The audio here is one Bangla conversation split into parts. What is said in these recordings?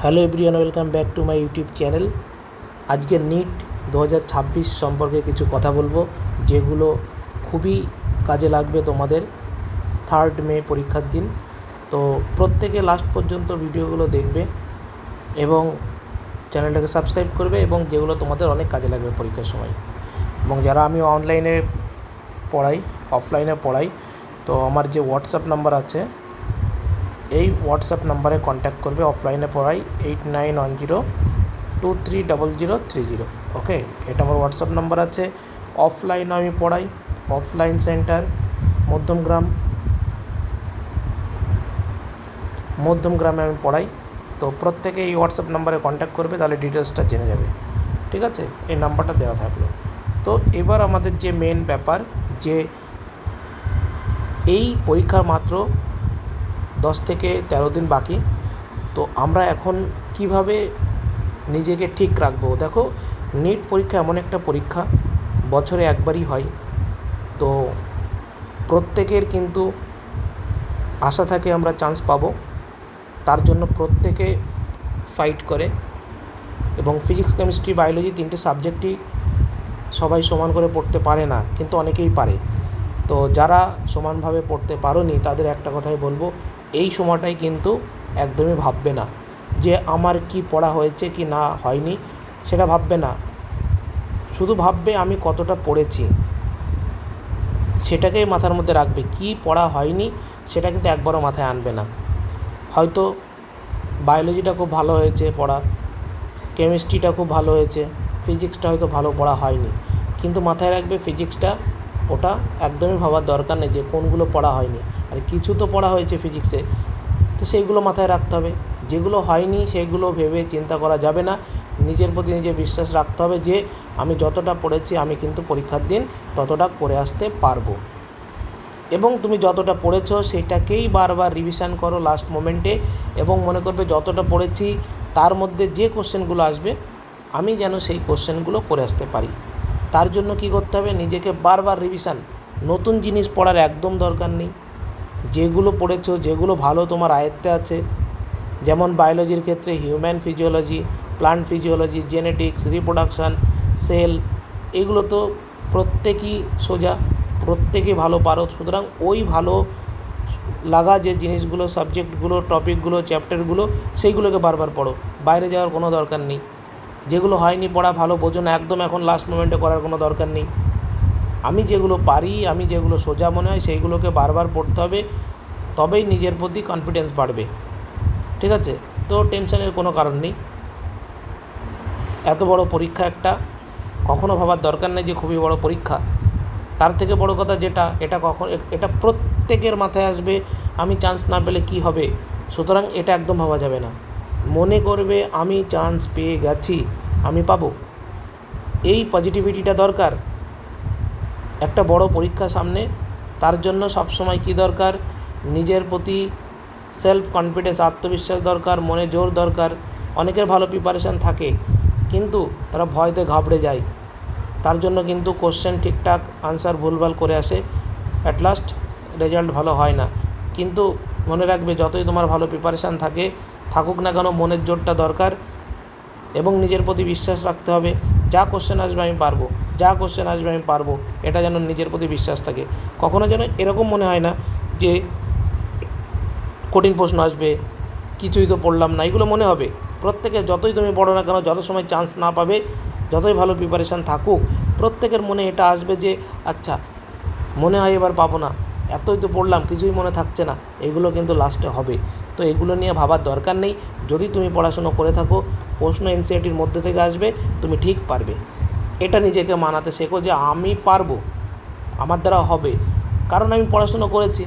Hello everyone, welcome back to my YouTube channel. আজকে নিট 2026 সম্পর্কে কিছু কথা বলবো, যেগুলো খুবই কাজে লাগবে তোমাদের 3 মে পরীক্ষার দিন। তো প্রত্যেকে লাস্ট পর্যন্ত ভিডিওগুলো দেখবে এবং চ্যানেলটাকে সাবস্ক্রাইব করবে, এবং যেগুলো তোমাদের অনেক কাজে লাগবে পরীক্ষার সময়। এবং যারা আমি অনলাইনে পড়াই, অফলাইনে পড়াই, তো আমার যে হোয়াটসঅ্যাপ নাম্বার আছে, এই হোয়াটসঅ্যাপ নাম্বারে কন্ট্যাক্ট করবে। অফলাইনে পড়াই 8910230030। ওকে, এটা আমার হোয়াটসঅ্যাপ নাম্বার আছে। অফলাইনে আমি পড়াই, অফলাইন সেন্টার মধ্যমগ্রামে আমি পড়াই। তো প্রত্যেকে এই হোয়াটসঅ্যাপ নাম্বারে কন্ট্যাক্ট করবে, তাহলে ডিটেলসটা জেনে যাবে। ঠিক আছে, এই নাম্বারটা দেওয়া থাকলো। তো এবার আমাদের যে মেন ব্যাপার, যে এই পরীক্ষার মাত্র 10 থেকে 13 দিন বাকি। তো আমরা এখন কিভাবে নিজেকে ঠিক রাখবো? দেখো, নিট পরীক্ষা এমন একটা পরীক্ষা, বছরে একবারই হয়। তো প্রত্যেকের কিন্তু আশা থাকে আমরা চান্স পাবো, তার জন্য প্রত্যেকে ফাইট করে। এবং ফিজিক্স, কেমিস্ট্রি, বায়োলজি 3টে সাবজেক্টই সবাই সমান করে পড়তে পারে না, কিন্তু অনেকেই পারে। তো যারা সমানভাবে পড়তে পারোনি, তাদের একটা কথাই বলবো, এই সময়টাই কিন্তু একদমই ভাববে না যে আমার কি পড়া হয়েছে কি না হয়নি, সেটা ভাববে না। শুধু ভাববে আমি কতটা পড়েছি, সেটাকেই মাথার মধ্যে রাখবে। কি পড়া হয়নি সেটা কিন্তু একবারও মাথায় আনবে না। হয়তো বায়োলজিটা খুব ভালো হয়েছে পড়া, কেমিস্ট্রিটা খুব ভালো হয়েছে, ফিজিক্সটা হয়তো ভালো পড়া হয়নি, কিন্তু মাথায় রাখবে ফিজিক্সটা, ওটা একদমই ভাবার দরকার নেই যে কোনগুলো পড়া হয়নি। আর কিছু তো পড়া হয়েছে ফিজিক্সে, তো সেইগুলো মাথায় রাখতে হবে। যেগুলো হয়নি সেইগুলো ভেবে চিন্তা করা যাবে না। নিজের প্রতি নিজে বিশ্বাস রাখতে হবে যে আমি যতটা পড়েছি, আমি কিন্তু পরীক্ষার দিন ততটা করে আসতে পারবো। এবং তুমি যতটা পড়েছো সেটাকেই বারবার রিভিশন করো লাস্ট মোমেন্টে, এবং মনে করবে যতটা পড়েছি তার মধ্যে যে কোশ্চেনগুলো আসবে, আমি যেন সেই কোশ্চেনগুলো করে আসতে পারি। তার জন্য কি করতে হবে? নিজেকে বারবার রিভিশন। নতুন জিনিস পড়ার একদম দরকার নেই। যেগুলো পড়েছো, যেগুলো ভালো তোমার আয়ত্তে আছে, যেমন বায়োলজির ক্ষেত্রে human physiology, plant physiology, genetics, reproduction, cell, এগুলো তো প্রত্যেকেই সোজা, প্রত্যেকেই ভালো পারো। সুতরাং ওই ভালো লাগা যে জিনিসগুলো, সাবজেক্টগুলো, টপিকগুলো, চ্যাপ্টারগুলো, সেইগুলোকে বারবার পড়ো। বাইরে যাওয়ার কোনো দরকার নেই। যেগুলো হয়নি পড়া, ভালো বোঝো না, একদম এখন লাস্ট মোমেন্টে করার কোনো দরকার নেই। আমি যেগুলো পারি, আমি যেগুলো সোজা মনে হয়, সেইগুলোকে বারবার পড়তে হবে, তবেই নিজের প্রতি কনফিডেন্স বাড়বে। ঠিক আছে? তো টেনশনের কোনো কারণ নেই। এত বড় পরীক্ষা একটা, কখনো ভাবার দরকার নেই যে খুবই বড় পরীক্ষা। তার থেকে বড় কথা যেটা, এটা প্রত্যেকের মাথায় আসবে, আমি চান্স না পেলে কি হবে। সুতরাং এটা একদম ভাবা যাবে না। মনে করবে আমি চান্স পেয়ে গেছি, আমি পাবো। এই পজিটিভিটিটা দরকার একটা বড় পরীক্ষা সামনে। তার জন্য সবসময় কি দরকার? নিজের প্রতি সেলফ কনফিডেন্স, আত্মবিশ্বাস দরকার, মনে জোর দরকার। অনেকের ভালো প্রিপারেশান থাকে, কিন্তু তারা ভয়তে ঘাবড়ে যায়। তার জন্য কিন্তু কোশ্চেন ঠিকঠাক, আনসার ভুলভাল করে আসে, অ্যাট লাস্ট রেজাল্ট ভালো হয় না। কিন্তু মনে রাখবে, যতই তোমার ভালো প্রিপারেশান থাকুক না কেন, মনের জোরটা দরকার, এবং নিজের প্রতি বিশ্বাস রাখতে হবে। যা কোশ্চেন আসবে আমি পারবো, এটা যেন নিজের প্রতি বিশ্বাস থাকে। কখনো যেন এরকম মনে হয় না যে কঠিন প্রশ্ন আসবে, কিছুই তো পড়লাম না, এগুলো মনে হবে। প্রত্যেকের, যতই তুমি পড়ো না কেন, যত সময় চান্স না পাবে, যতই ভালো প্রিপারেশান থাকুক, প্রত্যেকের মনে এটা আসবে যে আচ্ছা, মনে হয় এবার পাবো না, এতই তো পড়লাম, কিছুই মনে থাকছে না। এগুলো কিন্তু লাস্টে হবে। তো এগুলো নিয়ে ভাবার দরকার নেই। যদি তুমি পড়াশুনো করে থাকো, প্রশ্ন এনসিইআরটির মধ্যে থেকে আসবে, তুমি ঠিক পারবে। এটা নিজেকে মানাতে শেখো যে আমি পারবো, আমার দ্বারা হবে, কারণ আমি পড়াশুনো করেছি।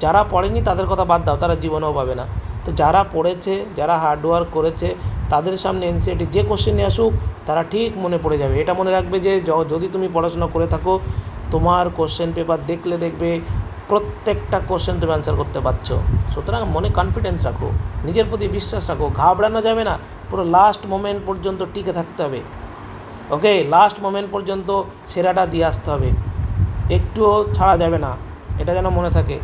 যারা পড়েনি তাদের কথা বাদ দাও, তারা জীবনেও পাবে না। তো যারা পড়েছে, যারা হার্ডওয়ার্ক করেছে, তাদের সামনে এনসিইআরটি যে কোশ্চেনে আসুক, তারা ঠিক মনে পড়ে যাবে। এটা মনে রাখবে যে যদি তুমি পড়াশোনা করে থাকো, তোমার কোশ্চেন পেপার দেখবে প্রত্যেকটা কোশ্চেন তুমি অ্যান্সার করতে পারছো। সুতরাং মনে কনফিডেন্স রাখো, নিজের প্রতি বিশ্বাস রাখো, ঘাবড়ানো যাবে না। পুরো লাস্ট মোমেন্ট পর্যন্ত টিকে থাকতে হবে। ওকে, লাস্ট মোমেন্ট পর্যন্ত সেরাটা দিয়ে আসতে হবে, একটুও ছাড়া যাবে না, এটা যেন মনে থাকে।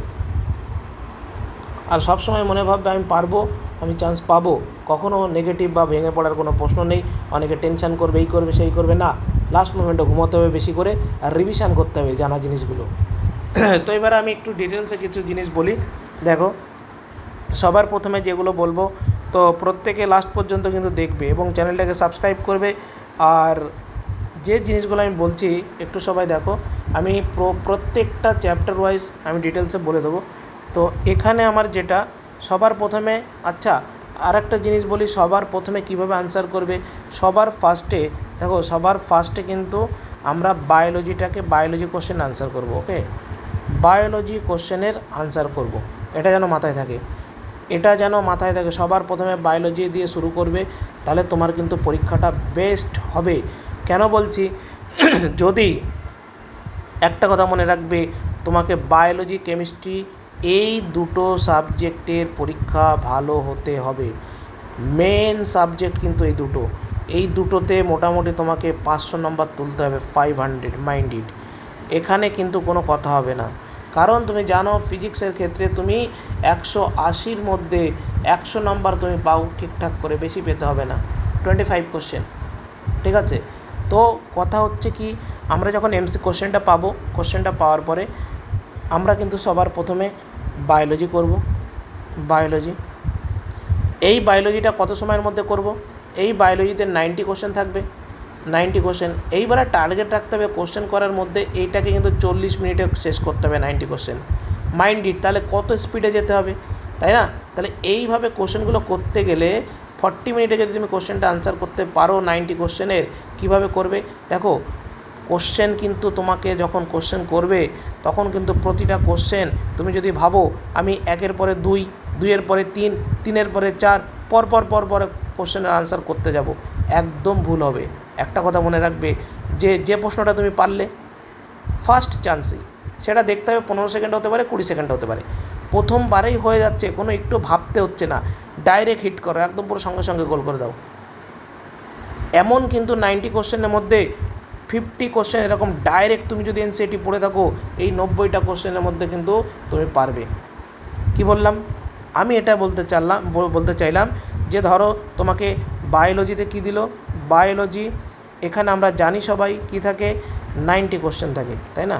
আর সবসময় মনে ভাববে আমি পারবো, আমি চান্স পাবো, কখনও নেগেটিভ বা ভেঙে পড়ার কোনো প্রশ্ন নেই। অনেকে টেনশান করবে, এই করবে সেই করবে, না, লাস্ট মোমেন্টে ঘুমোতে হবে বেশি করে, আর রিভিশন করতে হবে জানা জিনিসগুলো। তো এবার আমি একটু ডিটেলসে কিছু জিনিস বলি। দেখো, সবার প্রথমে যেগুলো বলবো, তো প্রত্যেকে লাস্ট পর্যন্ত কিন্তু দেখবে এবং চ্যানেলটাকে সাবস্ক্রাইব করবে। আর যে জিনিসগুলো আমি বলছি একটু সবাই দেখো, আমি প্রত্যেকটা চ্যাপ্টার ওয়াইজ আমি ডিটেলসে বলে দেবো। তো এখানে আমার যেটা সবার প্রথমে, আচ্ছা আর একটা জিনিস বলি, সবার প্রথমে কিভাবে আনসার করবে। সবার ফার্স্টে কিন্তু আমরা বায়োলজি কোশ্চেন আনসার করব। ওকে, বায়োলজি কোশ্চেনের আনসার করব, এটা যেন মাথায় থাকে। সবার প্রথমে বায়োলজি দিয়ে শুরু করবে, তাহলে তোমার কিন্তু পরীক্ষাটা বেস্ট হবে। কেন বলছি, যদি একটা কথা মনে রাখবে, তোমাকে বায়োলজি কেমিস্ট্রি এই দুটো সাবজেক্টের পরীক্ষা ভালো হতে হবে। মেন সাবজেক্ট কিন্তু এই দুটোতে মোটামুটি তোমাকে 500 নম্বর তুলতে হবে, 500 মাইন্ডেড। এখানে কিন্তু কোনো কথা হবে না, কারণ তুমি জানো ফিজিক্সের ক্ষেত্রে তুমি 180-র মধ্যে 100 নাম্বার তুমি পাও ঠিকঠাক করে, বেশি পেতে হবে না, 25 কোশ্চেন, ঠিক আছে। তো কথা হচ্ছে কি, আমরা যখন কোশ্চেনটা পাওয়ার পরে আমরা কিন্তু সবার প্রথমে বায়োলজি করব। এই বায়োলজিটা কত সময়ের মধ্যে করব? এই বায়োলজিতে 90 কোশ্চেন থাকবে, 90 কোশ্চেন। এইবারে টার্গেট রাখতে হবে কোশ্চেন করার মধ্যে এইটাকে কিন্তু 40 মিনিটে শেষ করতে হবে 90 কোশ্চেন মাইন্ডেড। তাহলে কত স্পিডে যেতে হবে, তাই না? তাহলে এইভাবে কোশ্চেনগুলো করতে গেলে 40 মিনিটে যদি তুমি কোশ্চেনটা আনসার করতে পারো 90 কোশ্চেনের, কীভাবে করবে দেখো। কোশ্চেন কিন্তু তোমাকে যখন কোশ্চেন করবে তখন কিন্তু প্রতিটা কোশ্চেন তুমি যদি ভাবো আমি 1-এর পরে 2, 2-এর পরে 3, 3-এর পরে 4 পর কোশ্চেনের আনসার করতে যাব, একদম ভুল হবে। একটা কথা মনে রাখবে, যে প্রশ্নটা তুমি পারলে ফার্স্ট চান্সেই, সেটা দেখতে হবে 15 সেকেন্ড হতে পারে, 20 সেকেন্ড হতে পারে, প্রথমবারেই হয়ে যাচ্ছে, কোনো একটু ভাবতে হচ্ছে না, ডাইরেক্ট হিট করো, একদম পুরো সঙ্গে সঙ্গে গোল করে দাও। এমন কিন্তু 90 কোশ্চেনের মধ্যে 50 কোশ্চেন এরকম ডাইরেক্ট তুমি যদি এনসিইআরটি পড়ে থাকো, এই 90টা কোশ্চেনের মধ্যে কিন্তু তুমি পারবে। কি বললাম? আমি এটা বলতে চাইলাম যে ধরো তোমাকে বায়োলজিতে কি দিল, বায়োলজি এখানে আমরা জানি সবাই কি থাকে, 90 কোশ্চেন থাকে, তাই না?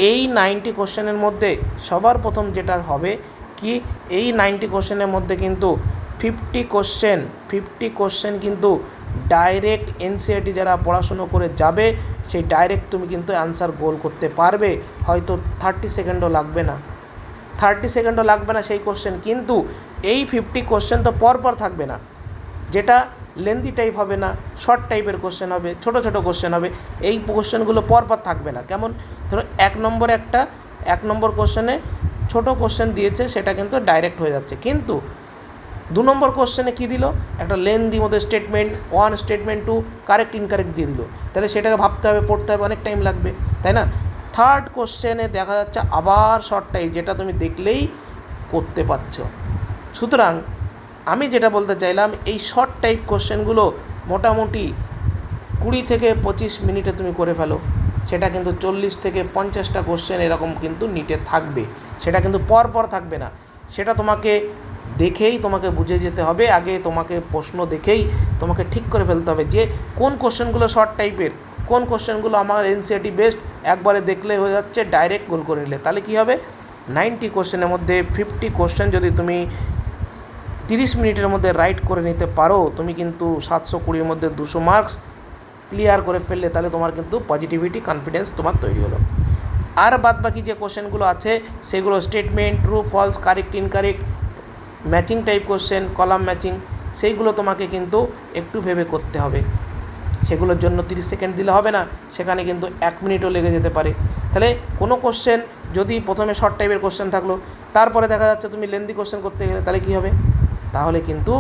এই 90 কোশ্চেনের মধ্যে সবার প্রথম যেটা হবে কি, এই 90 কোশ্চেনের মধ্যে কিন্তু 50 কোশ্চেন কিন্তু ডাইরেক্ট এনসিইআরটি যারা পড়াশুনো করে যাবে, সেই ডাইরেক্ট তুমি কিন্তু অ্যান্সার গোল করতে পারবে। হয়তো 30 সেকেন্ডও লাগবে না সেই কোশ্চেন, কিন্তু এই 50 কোশ্চেন তো পরপর থাকবে না, যেটা লেন্দি টাইপ হবে না, শর্ট টাইপের কোশ্চেন হবে, ছোট কোশ্চেন হবে। এই কোশ্চেনগুলো পরপর থাকবে না। কেমন? ধরো 1 নম্বর কোশ্চেনে ছোট কোশ্চেন দিয়েছে, সেটা কিন্তু ডাইরেক্ট হয়ে যাচ্ছে, কিন্তু 2 নম্বর কোশ্চেনে কী দিল, একটা লেন্দি মধ্যে স্টেটমেন্ট 1, স্টেটমেন্ট 2, কারেক্ট ইনকারেক্ট দিয়ে দিল, তাহলে সেটাকে ভাবতে হবে, পড়তে হবে, অনেক টাইম লাগবে, তাই না? থার্ড কোশ্চেনে দেখা যাচ্ছে আবার শর্ট টাইপ, যেটা তুমি দেখলেই করতে পারছো। সুতরাং আমি যেটা বলতে চাইলাম, এই শর্ট টাইপ কোশ্চেনগুলো মোটামুটি 20 থেকে 25 মিনিটে তুমি করে ফেলো, সেটা কিন্তু 40 থেকে 50টা কোশ্চেন এরকম কিন্তু নিটে থাকবে, সেটা কিন্তু পরপর থাকবে না, সেটা তোমাকে দেখেই তোমাকে বুঝে যেতে হবে। আগে তোমাকে প্রশ্ন দেখেই তোমাকে ঠিক করে ফেলতে হবে যে কোন কোশ্চেনগুলো শর্ট টাইপের, কোন কোশ্চেনগুলো আমার এনসিইআরটি বেস্ট, একবারে দেখলে হয়ে যাচ্ছে, ডাইরেক্ট গোল করে নিলে। তাহলে কী হবে, 90 কোশ্চেনের মধ্যে 50 কোশ্চেন যদি তুমি 30 মিনিটের মধ্যে রাইট করে নিতে পারো, তুমি কিন্তু 720-র মধ্যে 200 মার্কস ক্লিয়ার করে ফেললে, তাহলে তোমার কিন্তু পজিটিভিটি, কনফিডেন্স তোমার তৈরি হলো। আর বাদবাকি যে কোশ্চেনগুলো আছে সেগুলো statement, true false, correct incorrect, matching type question, column matching, সেইগুলো তোমাকে কিন্তু একটু ভেবে করতে হবে। সেগুলোর জন্য 30 সেকেন্ড দিলে হবে না, সেখানে কিন্তু 1 মিনিটও লেগে যেতে পারে। তাহলে কোনো কোশ্চেন যদি প্রথমে শর্ট টাইপের কোশ্চেন থাকলো, তারপরে দেখা যাচ্ছে তুমি লেন্দি কোশ্চেন করতে গেলে, তাহলে কী হবে, তাহলে কিন্তু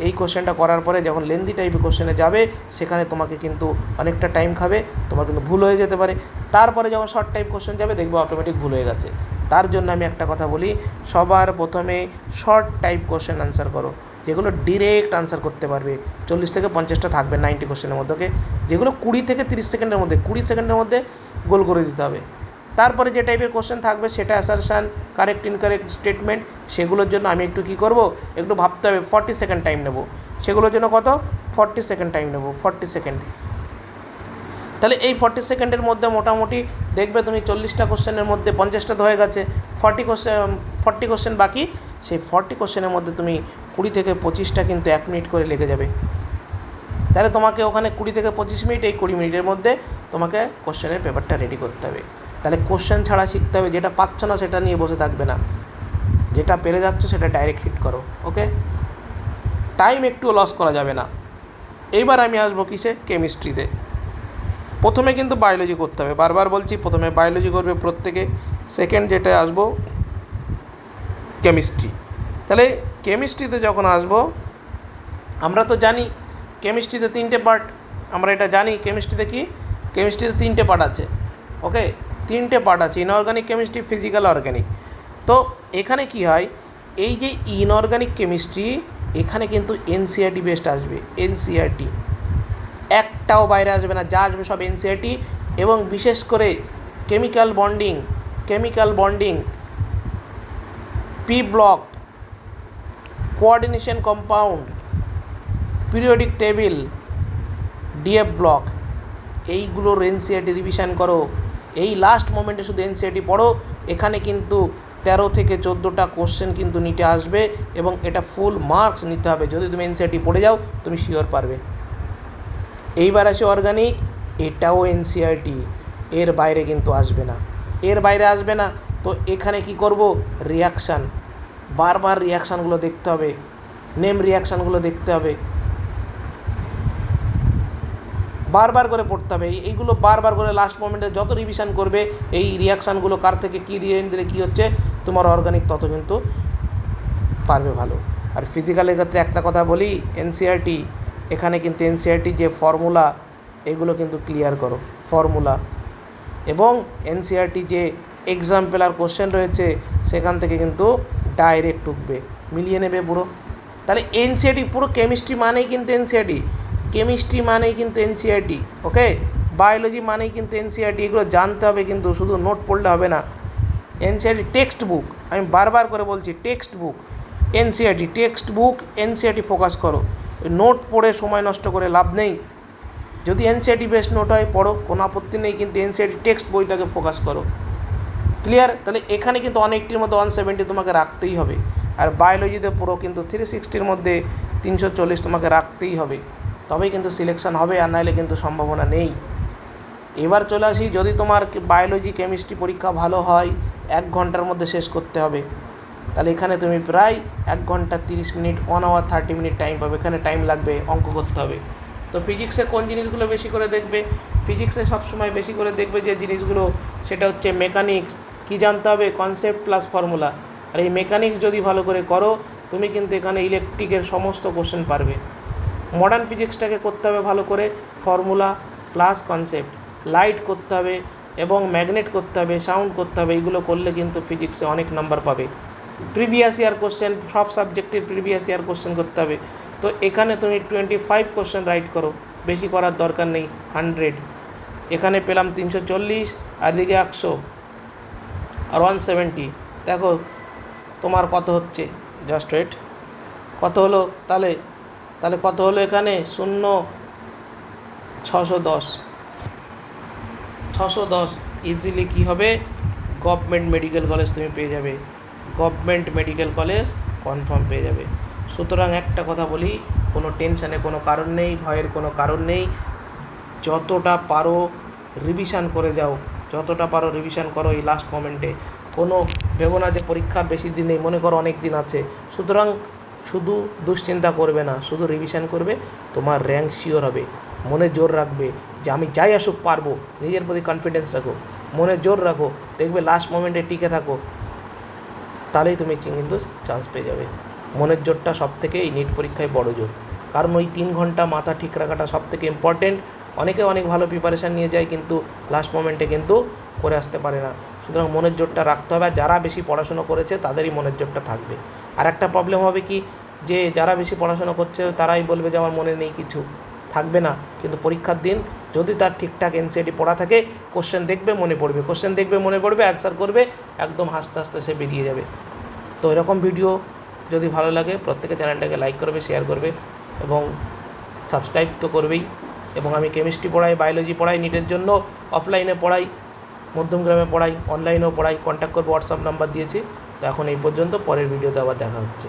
এই কোশ্চেনটা করার পরে যখন লেন্দি টাইপের কোশ্চেনে যাবে, সেখানে তোমাকে কিন্তু অনেকটা টাইম খাবে, তোমার কিন্তু ভুল হয়ে যেতে পারে। তারপরে যখন শর্ট টাইপ কোশ্চেন যাবে, দেখবে অটোমেটিক ভুল হয়ে গেছে। তার জন্য আমি একটা কথা বলি, সবার প্রথমে শর্ট টাইপ কোশ্চেন আনসার করো, যেগুলো ডিরেক্ট আনসার করতে পারবে। 40 থেকে 50টা থাকবে 90 কোশ্চেনের মধ্যে, যেগুলো 20 থেকে 30 সেকেন্ডের মধ্যে, 20 সেকেন্ডের মধ্যে গোল করে দিতে হবে। তারপরে যে টাইপের কোশ্চেন থাকবে সেটা অ্যাসারশান, কারেক্ট ইনকারেক্ট স্টেটমেন্ট, সেগুলোর জন্য আমি একটু কী করব, একটু ভাবতে হবে, 40 সেকেন্ড টাইম নেব। সেগুলোর জন্য কত? 40 সেকেন্ড টাইম নেব, 40 সেকেন্ড। তাহলে এই 40 সেকেন্ডের মধ্যে মোটামুটি দেখবে তুমি 40টা কোশ্চেনের মধ্যে 50টা তো হয়ে গেছে, 40 কোশ্চেন বাকি। সেই 40 কোশ্চেনের মধ্যে তুমি 20 থেকে 25টা কিন্তু 1 মিনিট করে লেগে যাবে। তাহলে তোমাকে ওখানে 20 থেকে 25 মিনিট, এই 20 মিনিটের মধ্যে তোমাকে কোশ্চেনের পেপারটা রেডি করতে হবে। তাহলে কোশ্চেন ছাড়া শিখতে হবে, যেটা পাচ্ছ না সেটা নিয়ে বসে থাকবে না, যেটা পেরে যাচ্ছ সেটা ডাইরেক্ট হিট করো। ওকে, টাইম একটুও লস করা যাবে না। এইবার আমি আসবো কিসে? কেমিস্ট্রিতে। প্রথমে কিন্তু বায়োলজি করতে হবে, বারবার বলছি প্রথমে বায়োলজি করবে প্রত্যেকে। সেকেন্ড যেটা আসবো কেমিস্ট্রি। তাহলে কেমিস্ট্রিতে যখন আসবো, আমরা তো জানি কেমিস্ট্রিতে 3টে পার্ট, আমরা এটা জানি। কেমিস্ট্রিতে কি? কেমিস্ট্রিতে 3টে পার্ট আছে। ওকে, 3টে পার্ট আছে, ইনঅর্গানিক কেমিস্ট্রি, ফিজিক্যাল, অর্গানিক। তো এখানে কি হয়, এই যে ইনঅর্গানিক কেমিস্ট্রি, এখানে কিন্তু এনসিইআরটি বেস্ট আসবে। এনসিইআরটি একটাও বাইরে আসবে না, যা আসবে সব এনসিইআরটি। এবং বিশেষ করে chemical bonding, P block, coordination compound, periodic table, DF block, এইগুলোর এনসিইআরটি রিভিশন করো। এই লাস্ট মোমেন্টে শুধু এনসিইআরটি পড়ো। এখানে কিন্তু 13 থেকে 14টা কোশ্চেন কিন্তু নিতে আসবে এবং এটা ফুল মার্কস নিতে হবে। যদি তুমি এনসিইআরটি পড়ে যাও তুমি শিওর পারবে। এইবার আসে অর্গানিক, এটাও এনসিইআরটি, এর বাইরে কিন্তু আসবে না, এর বাইরে আসবে না। তো এখানে কি করব? রিয়াকশান, বারবার রিয়াকশানগুলো দেখতে হবে, নেম রিয়াকশানগুলো দেখতে হবে, বারবার করে পড়তে হবে। এইগুলো বারবার করে লাস্ট মোমেন্টে যত রিভিশন করবে, এই রিয়াকশানগুলো কার থেকে কী রিয়েক্ট দিলে কী হচ্ছে, তোমার অর্গানিক তত কিন্তু পারবে ভালো। আর ফিজিক্যালের ক্ষেত্রে একটা কথা বলি, এনসিইআরটি, এখানে কিন্তু এনসিইআরটি যে ফর্মুলা, এগুলো কিন্তু ক্লিয়ার করো, ফর্মুলা। এবং এনসিইআরটি যে এক্সাম্পল আর কোশ্চেন রয়েছে, সেখান থেকে কিন্তু ডাইরেক্ট ঢুকবে, মিলিয়ে নেবে পুরো। তাহলে এনসিইআরটি পুরো কেমিস্ট্রি মানেই কিন্তু এনসিইআরটি, কেমিস্ট্রি মানেই কিন্তু এনসিইআরটি। ওকে, বায়োলজি মানেই কিন্তু এনসিইআরটি। এগুলো জানতে হবে, কিন্তু শুধু নোট পড়লে হবে না। এনসিইআরটি টেক্সট বুক, আমি বারবার করে বলছি, text book NCERT, text book NCERT focus করো। নোট পড়ে সময় নষ্ট করে লাভ নেই। যদি এনসিইআরটি বেস্ট নোট হয় পড়ো, কোনো আপত্তি নেই, কিন্তু এনসিইআরটি টেক্সট বইটাকে ফোকাস করো। ক্লিয়ার? তাহলে এখানে কিন্তু 180-র মধ্যে 170 তোমাকে রাখতেই হবে। আর বায়োলজিতে পুরো কিন্তু 360-র মধ্যে 340 তোমাকে রাখতেই হবে, তবেই কিন্তু সিলেকশন হবে, আর নাহলে কিন্তু সম্ভাবনা নেই। এবার চলে আসি, যদি তোমার বায়োলজি কেমিস্ট্রি পরীক্ষা ভালো হয়, 1 ঘন্টার মধ্যে শেষ করতে হবে। তাহলে এখানে তুমি প্রায় 1 ঘন্টা 30 মিনিট, 1 আওয়ার 30 মিনিট টাইম পাবে। এখানে টাইম লাগবে, অঙ্ক করতে হবে। তো ফিজিক্সে কোন জিনিসগুলো বেশি করে দেখবে? ফিজিক্সে সবসময় বেশি করে দেখবে যে জিনিসগুলো, সেটা হচ্ছে মেকানিক্স। কী জানতে হবে? Concept plus formula. আর এই মেকানিক্স যদি ভালো করে করো, তুমি কিন্তু এখানে ইলেকট্রিকের সমস্ত কোশ্চেন পারবে। মডার্ন ফিজিক্সটাকে করতে হবে ভালো করে, ফর্মুলা প্লাস কনসেপ্ট। লাইট করতে হবে এবং ম্যাগনেট করতে হবে, সাউন্ড করতে হবে। এইগুলো করলে কিন্তু ফিজিক্সে অনেক নাম্বার পাবে। প্রিভিয়াস ইয়ার কোশ্চেন, সব সাবজেক্টের প্রিভিয়াস ইয়ার কোশ্চেন করতে হবে। তো এখানে তুমি 25 কোশ্চেন রাইট করো, বেশি করার দরকার নেই। 100, এখানে পেলাম 340, আর দিকে 100 আর 170। দেখো তোমার কত হচ্ছে, জাস্ট ওয়েট, কত হলো? তাহলে কত হলো এখানে? 0, 610 ইজিলি কী হবে? গভর্নমেন্ট মেডিকেল কলেজ তুমি পেয়ে যাবে, গভর্নমেন্ট মেডিকেল কলেজ কনফার্ম পেয়ে যাবে। সুতরাং একটা কথা বলি, কোনো টেনশানে কোনো কারণ নেই, ভয়ের কোনো কারণ নেই। যতটা পারো রিভিশন করে যাও, যতটা পারো রিভিশন করো এই লাস্ট মোমেন্টে। কোনো ভেবো না যে পরীক্ষা বেশি দিন নেই, মনে করো অনেক দিন আছে। সুতরাং শুধু দুশ্চিন্তা করবে না, শুধু রিভিশন করবে, তোমার র্যাঙ্ক শিওর হবে। মনে জোর রাখবে যে আমি যাই আসুক পারবো, নিজের প্রতি কনফিডেন্স রাখো, মনে জোর রাখো, দেখবে লাস্ট মোমেন্টে টিকে থাকো, তাহলেই তুমি কিন্তু চান্স পেয়ে যাবে। মনের জোরটা সবথেকে এই নিট পরীক্ষায় বড় জোর, কারণ ওই 3 ঘন্টা মাথা ঠিক রাখাটা সবথেকে ইম্পর্টেন্ট। অনেকে অনেক ভালো প্রিপারেশান নিয়ে যায়, কিন্তু লাস্ট মোমেন্টে কিন্তু করে আসতে পারে না। সুতরাং মনের জোরটা রাখতে হবে, আর যারা বেশি পড়াশোনা করেছে তাদেরই মনের জোরটা থাকবে। আর একটা প্রবলেম হবে কি, যে যারা বেশি পড়াশোনা করছে তারাই বলবে যে আমার মনে নেই কিছু, থাকবে না। কিন্তু পরীক্ষার দিন যদি তার ঠিকঠাক এনসিইআরটি পড়া থাকে কোশ্চেন দেখবে মনে পড়বে অ্যান্সার করবে, একদম হাসতে হাসতে সে বেরিয়ে যাবে। তো এরকম ভিডিও যদি ভালো লাগে প্রত্যেকে চ্যানেলটাকে লাইক করবে, শেয়ার করবে এবং সাবস্ক্রাইব তো করবেই। এবং আমি কেমিস্ট্রি পড়াই, বায়োলজি পড়াই, নিটের জন্য অফলাইনে পড়াই, মধ্যমগ্রামে পড়াই, অনলাইনেও পড়াই। কন্ট্যাক্ট করবো, হোয়াটসঅ্যাপ নাম্বার দিয়েছি। তো এখন এই পর্যন্ত, পরের ভিডিওতে আবার দেখা হচ্ছে।